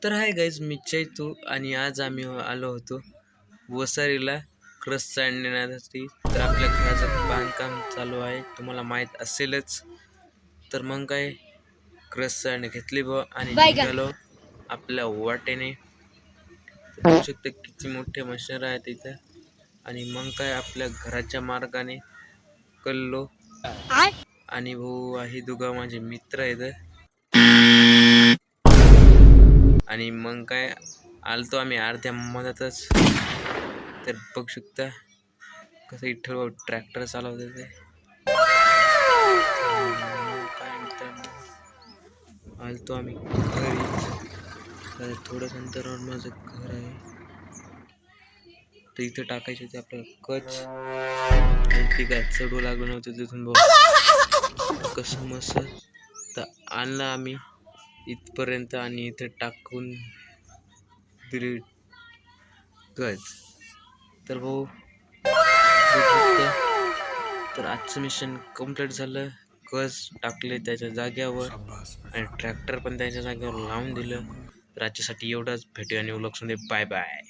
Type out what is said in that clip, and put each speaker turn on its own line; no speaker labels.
तर hi guys, मी चैतू आणि आज आम्ही आलो होतो वसारीला क्रस आणण्यासाठी. तर आपल्या घराचं बांधकाम चालू आहे, तुम्हाला माहीत असेलच. तर मग काय क्रस घेतली ब आणि निघालो आपल्या वाटेने. बघू शकता किती मोठे मशीनर आहेत इथं. आणि मग काय आपल्या घराच्या मार्गाने कल्लो. आणि भाऊ आहे दोघं माझे मित्र आहेत. आणि मग काय आलतो आम्ही अर्ध्या मधातच. तर बघू शकता कसं इठ्ठल ट्रॅक्टर चालवते ते. काय मित्रांनो, आलतो आम्ही घरी. तर थोडंच अंतरावर माझं घर आहे. तर इथं टाकायचे ते आपल्याला कच. ते काय चढू लागलं नव्हतं तिथून बघ कसं मस्त. तर आणलं आम्ही इथपर्यंत आणि इथे टाकून दिली गज. तर भाऊ तर आजचं मिशन कंप्लीट झालं. कस टाकले त्याच्या जाग्यावर आणि ट्रॅक्टर पण त्याच्या जागेवर लावून दिलं. तर आजच्यासाठी एवढंच. भेटूया आणि व्लॉग्समध्ये. Bye bye.